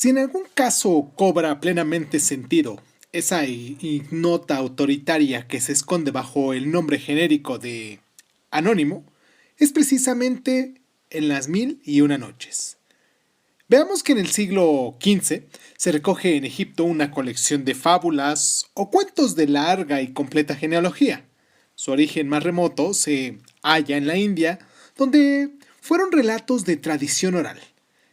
Si en algún caso cobra plenamente sentido esa ignota autoritaria que se esconde bajo el nombre genérico de Anónimo, es precisamente en las Mil y una Noches. Veamos que en el siglo XV se recoge en Egipto una colección de fábulas o cuentos de larga y completa genealogía. Su origen más remoto se halla en la India, donde fueron relatos de tradición oral.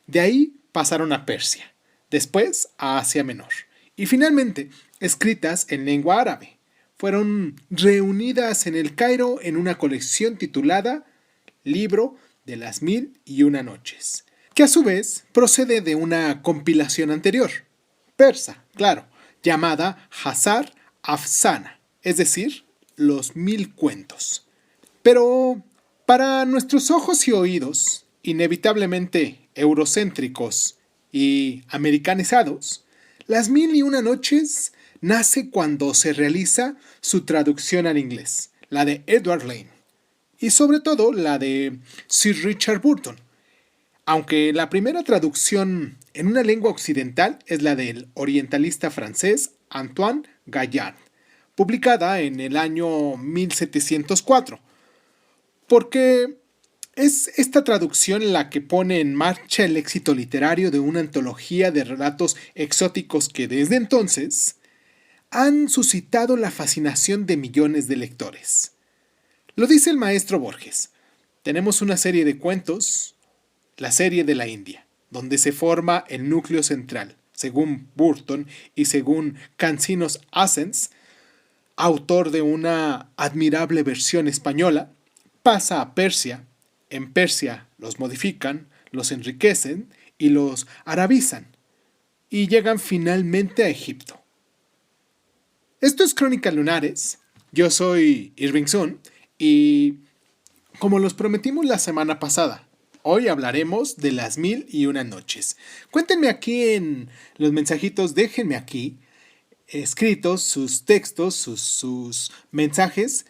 De ahí pasaron a Persia, después a Asia Menor, y finalmente escritas en lengua árabe. Fueron reunidas en el Cairo en una colección titulada Libro de las Mil y una Noches, que a su vez procede de una compilación anterior, persa, claro, llamada Hazar Afsana, es decir, los 1000 cuentos. Pero para nuestros ojos y oídos, inevitablemente eurocéntricos y americanizados, las Mil y una Noches nace cuando se realiza su traducción al inglés, la de Edward Lane, y sobre todo la de Sir Richard Burton, aunque la primera traducción en una lengua occidental es la del orientalista francés Antoine Gallard, publicada en el año 1704, porque es esta traducción la que pone en marcha el éxito literario de una antología de relatos exóticos que desde entonces han suscitado la fascinación de millones de lectores. Lo dice el maestro Borges. Tenemos una serie de cuentos, la serie de la India, donde se forma el núcleo central, según Burton y según Cancinos Assens, autor de una admirable versión española, pasa a Persia. En Persia los modifican, los enriquecen y los arabizan, y llegan finalmente a Egipto. Esto es Crónicas Lunares. Yo soy Irving Sun y, como los prometimos la semana pasada, hoy hablaremos de las Mil y una Noches. Cuéntenme aquí en los mensajitos, déjenme aquí escritos sus textos, sus mensajes,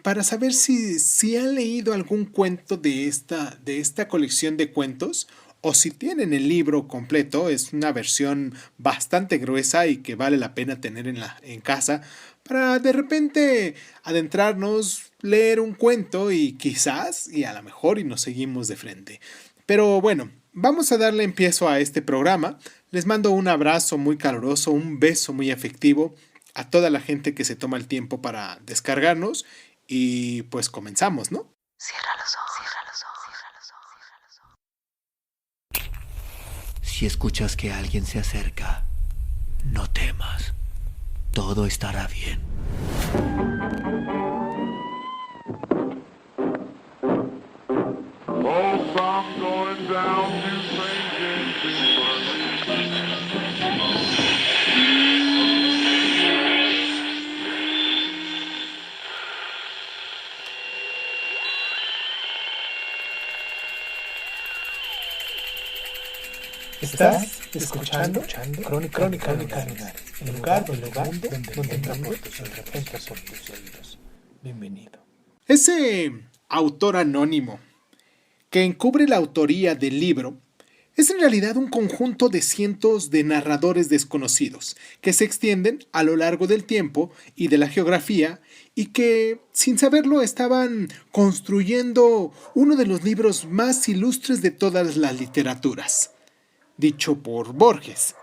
para saber si han leído algún cuento de esta colección de cuentos, o si tienen el libro completo. Es una versión bastante gruesa y que vale la pena tener en casa para de repente adentrarnos, leer un cuento y quizás, y a lo mejor, y nos seguimos de frente. Pero bueno, vamos a darle empiezo a este programa. Les mando un abrazo muy caluroso, un beso muy afectivo a toda la gente que se toma el tiempo para descargarnos y pues comenzamos, ¿no? Cierra los ojos, cierra los ojos, cierra los ojos, cierra los ojos. Si escuchas que alguien se acerca, no temas. Todo estará bien. Oh, I'm going down to St. James Estás escuchando Crónica Lunares, el lugar del mundo donde de repente son tus oídos. Bienvenido. Ese autor anónimo que encubre la autoría del libro es en realidad un conjunto de cientos de narradores desconocidos que se extienden a lo largo del tiempo y de la geografía y que, sin saberlo, estaban construyendo uno de los libros más ilustres de todas las literaturas, dicho por Borges.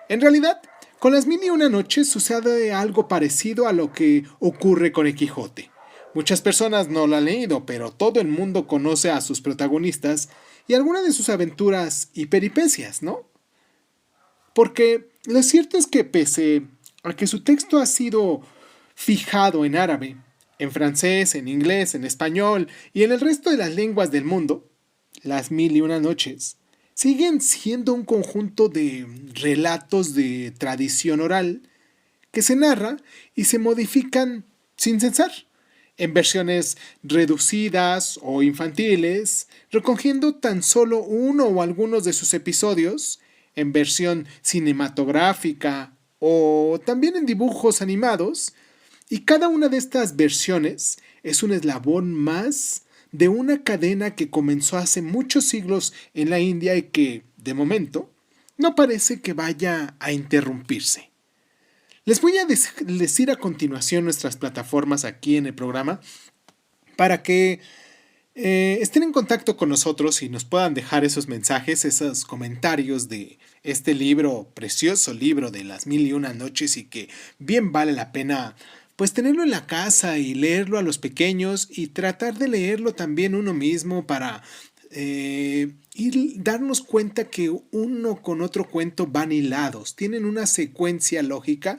En realidad, con las Mil y una Noches sucede algo parecido a lo que ocurre con el Quijote. Muchas personas no lo han leído, pero todo el mundo conoce a sus protagonistas y algunas de sus aventuras y peripecias, ¿no? Porque lo cierto es que pese a que su texto ha sido fijado en árabe, en francés, en inglés, en español y en el resto de las lenguas del mundo, las Mil y una Noches siguen siendo un conjunto de relatos de tradición oral que se narra y se modifican sin cesar, en versiones reducidas o infantiles, recogiendo tan solo uno o algunos de sus episodios, en versión cinematográfica o también en dibujos animados, y cada una de estas versiones es un eslabón más de una cadena que comenzó hace muchos siglos en la India y que, de momento, no parece que vaya a interrumpirse. Les voy a decir a continuación nuestras plataformas aquí en el programa para que estén en contacto con nosotros y nos puedan dejar esos mensajes, esos comentarios de este libro, precioso libro de las 1001 noches, y que bien vale la pena pues tenerlo en la casa y leerlo a los pequeños y tratar de leerlo también uno mismo para darnos cuenta que uno con otro cuento van hilados, tienen una secuencia lógica.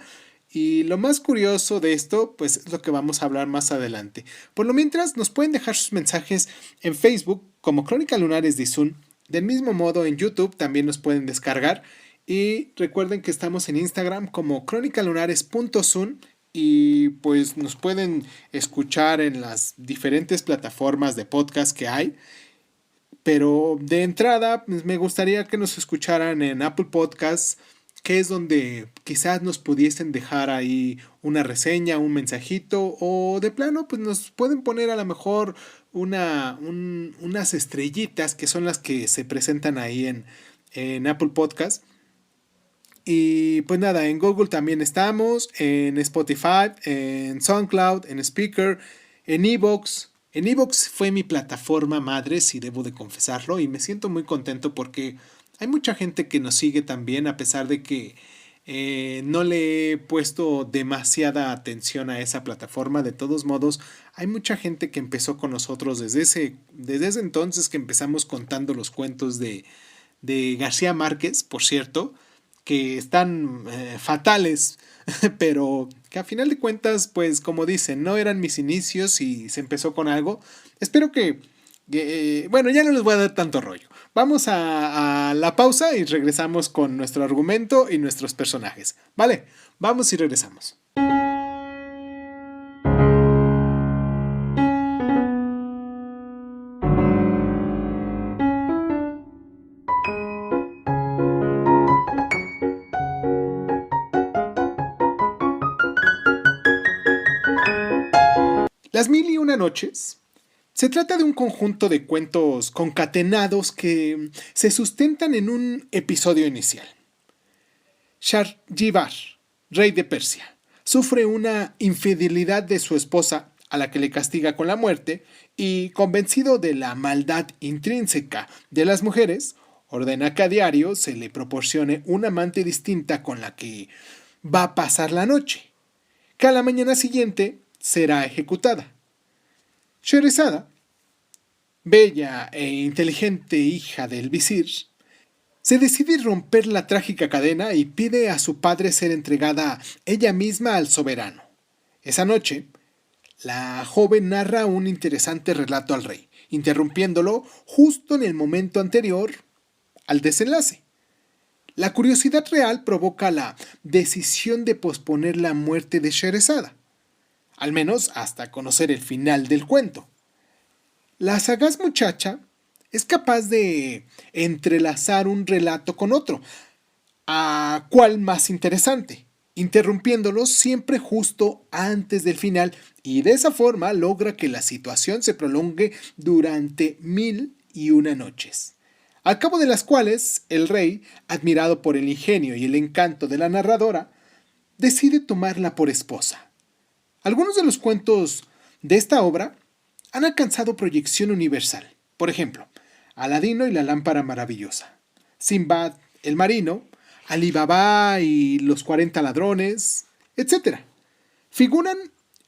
Y lo más curioso de esto, pues es lo que vamos a hablar más adelante. Por lo mientras, nos pueden dejar sus mensajes en Facebook como Crónica Lunares de Izun. Del mismo modo, en YouTube también nos pueden descargar. Y recuerden que estamos en Instagram como cronicalunares.zun. Y pues nos pueden escuchar en las diferentes plataformas de podcast que hay. Pero de entrada, pues me gustaría que nos escucharan en Apple Podcasts, que es donde quizás nos pudiesen dejar ahí una reseña, un mensajito, o de plano pues nos pueden poner a lo mejor unas estrellitas, que son las que se presentan ahí en Apple Podcast. Y pues nada, en Google también estamos, en Spotify, en SoundCloud, en Spreaker, en iVoox. En iVoox fue mi plataforma madre, si debo de confesarlo, y me siento muy contento porque hay mucha gente que nos sigue también, a pesar de que no le he puesto demasiada atención a esa plataforma. De todos modos, hay mucha gente que empezó con nosotros desde ese entonces que empezamos contando los cuentos de García Márquez, por cierto, que están fatales, pero que a final de cuentas, pues como dicen, no eran mis inicios y se empezó con algo. Espero que bueno, ya no les voy a dar tanto rollo. Vamos a la pausa y regresamos con nuestro argumento y nuestros personajes. Vale, vamos y regresamos. Las 1001 noches se trata de un conjunto de cuentos concatenados que se sustentan en un episodio inicial. Shahryar, rey de Persia, sufre una infidelidad de su esposa, a la que le castiga con la muerte, y convencido de la maldad intrínseca de las mujeres, ordena que a diario se le proporcione una amante distinta con la que va a pasar la noche, que a la mañana siguiente será ejecutada. Scheherazade, bella e inteligente hija del visir, se decide romper la trágica cadena y pide a su padre ser entregada ella misma al soberano. Esa noche, la joven narra un interesante relato al rey, interrumpiéndolo justo en el momento anterior al desenlace. La curiosidad real provoca la decisión de posponer la muerte de Scheherazade, al menos hasta conocer el final del cuento. La sagaz muchacha es capaz de entrelazar un relato con otro, a cuál más interesante, interrumpiéndolo siempre justo antes del final, y de esa forma logra que la situación se prolongue durante 1001 noches, al cabo de las cuales el rey, admirado por el ingenio y el encanto de la narradora, decide tomarla por esposa. Algunos de los cuentos de esta obra han alcanzado proyección universal. Por ejemplo, Aladino y la lámpara maravillosa, Sinbad el marino, Alí Baba y los 40 ladrones, etc. Figuran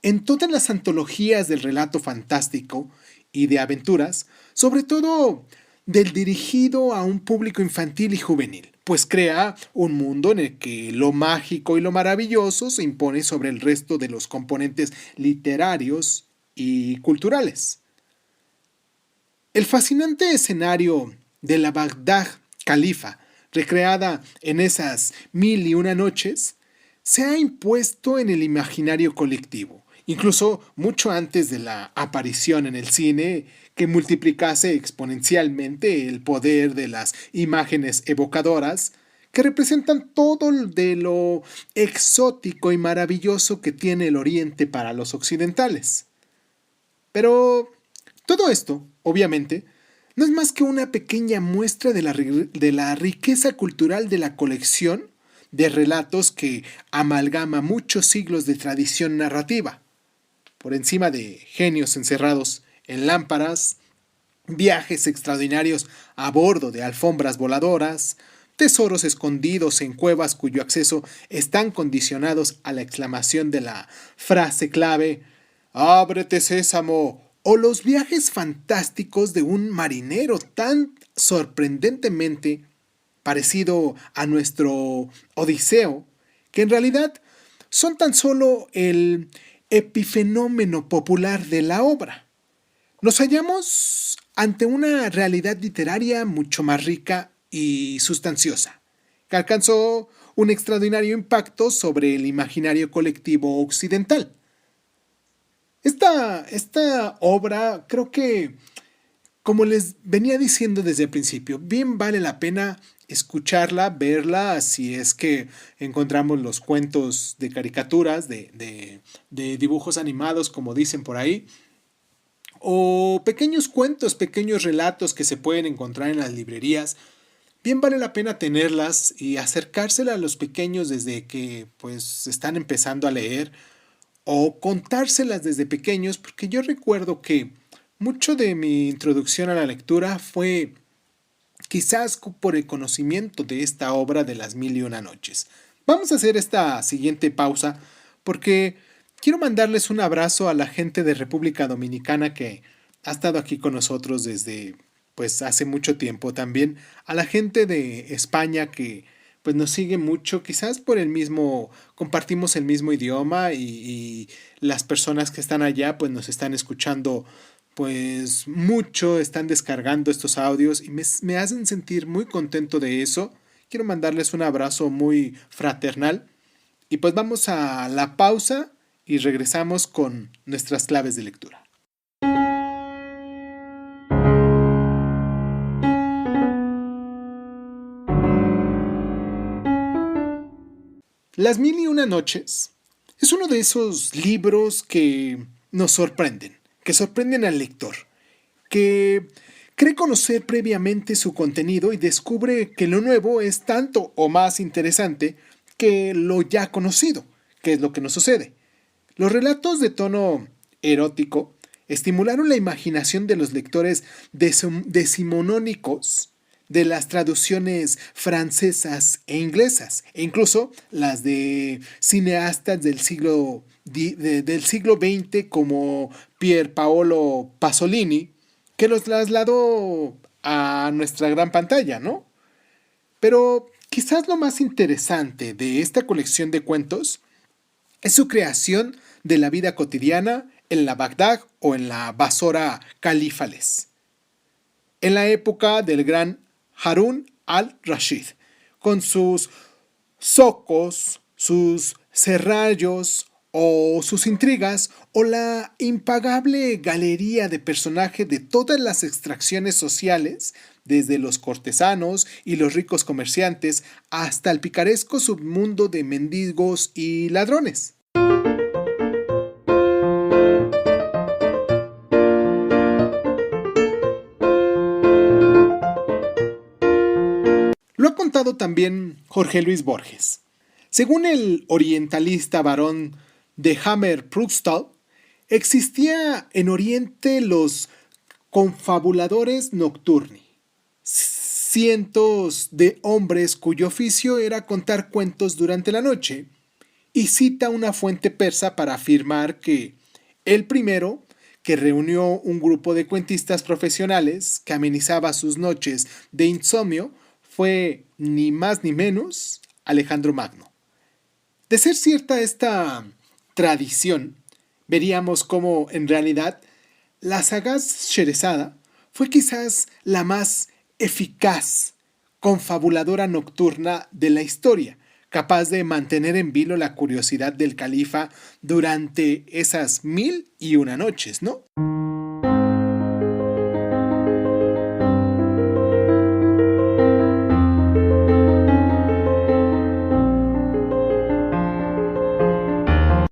en todas las antologías del relato fantástico y de aventuras, sobre todo del dirigido a un público infantil y juvenil, pues crea un mundo en el que lo mágico y lo maravilloso se impone sobre el resto de los componentes literarios y culturales. El fascinante escenario de la Bagdad califa, recreada en esas 1001 noches, se ha impuesto en el imaginario colectivo, incluso mucho antes de la aparición en el cine, que multiplicase exponencialmente el poder de las imágenes evocadoras que representan todo de lo exótico y maravilloso que tiene el Oriente para los occidentales. Pero todo esto, obviamente, no es más que una pequeña muestra de la riqueza cultural de la colección de relatos que amalgama muchos siglos de tradición narrativa, por encima de genios encerrados en lámparas, viajes extraordinarios a bordo de alfombras voladoras, tesoros escondidos en cuevas cuyo acceso están condicionados a la exclamación de la frase clave «¡Ábrete, Sésamo!», o los viajes fantásticos de un marinero tan sorprendentemente parecido a nuestro Odiseo, que en realidad son tan solo el epifenómeno popular de la obra. Nos hallamos ante una realidad literaria mucho más rica y sustanciosa, que alcanzó un extraordinario impacto sobre el imaginario colectivo occidental. Esta obra, creo que, como les venía diciendo desde el principio, bien vale la pena escucharla, verla, si es que encontramos los cuentos de caricaturas, de dibujos animados, como dicen por ahí, o pequeños cuentos, pequeños relatos que se pueden encontrar en las librerías. Bien vale la pena tenerlas y acercárselas a los pequeños desde que pues están empezando a leer, o contárselas desde pequeños, porque yo recuerdo que mucho de mi introducción a la lectura fue quizás por el conocimiento de esta obra de las Mil y Una Noches. Vamos a hacer esta siguiente pausa porque quiero mandarles un abrazo a la gente de República Dominicana que ha estado aquí con nosotros desde pues hace mucho tiempo, también a la gente de España que pues nos sigue mucho, quizás por el mismo, compartimos el mismo idioma y las personas que están allá pues nos están escuchando pues mucho, están descargando estos audios y me hacen sentir muy contento de eso. Quiero mandarles un abrazo muy fraternal y pues vamos a la pausa y regresamos con nuestras claves de lectura. Las Mil y Una Noches es uno de esos libros que nos sorprenden, que sorprenden al lector, que cree conocer previamente su contenido y descubre que lo nuevo es tanto o más interesante que lo ya conocido, que es lo que nos sucede. Los relatos de tono erótico estimularon la imaginación de los lectores decimonónicos de las traducciones francesas e inglesas, e incluso las de cineastas del siglo XX como Pier Paolo Pasolini, que los trasladó a nuestra gran pantalla, ¿no? Pero quizás lo más interesante de esta colección de cuentos es su creación de la vida cotidiana en la Bagdad o en la Basora califales, en la época del gran Harún al-Rashid, con sus zocos, sus serrallos o sus intrigas, o la impagable galería de personajes de todas las extracciones sociales, desde los cortesanos y los ricos comerciantes hasta el picaresco submundo de mendigos y ladrones. Lo ha contado también Jorge Luis Borges. Según el orientalista barón de Hammer-Prugstal, existía en Oriente los confabuladores nocturni, cientos de hombres cuyo oficio era contar cuentos durante la noche, y cita una fuente persa para afirmar que el primero, que reunió un grupo de cuentistas profesionales que amenizaba sus noches de insomnio, fue ni más ni menos Alejandro Magno. De ser cierta esta tradición, veríamos cómo en realidad la sagaz Sherezada fue quizás la más eficaz confabuladora nocturna de la historia, capaz de mantener en vilo la curiosidad del califa durante esas 1001 noches, ¿no?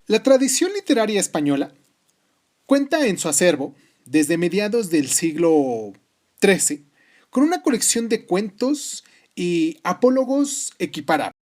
La tradición literaria española cuenta en su acervo, desde mediados del siglo 13, con una colección de cuentos y apólogos equiparables.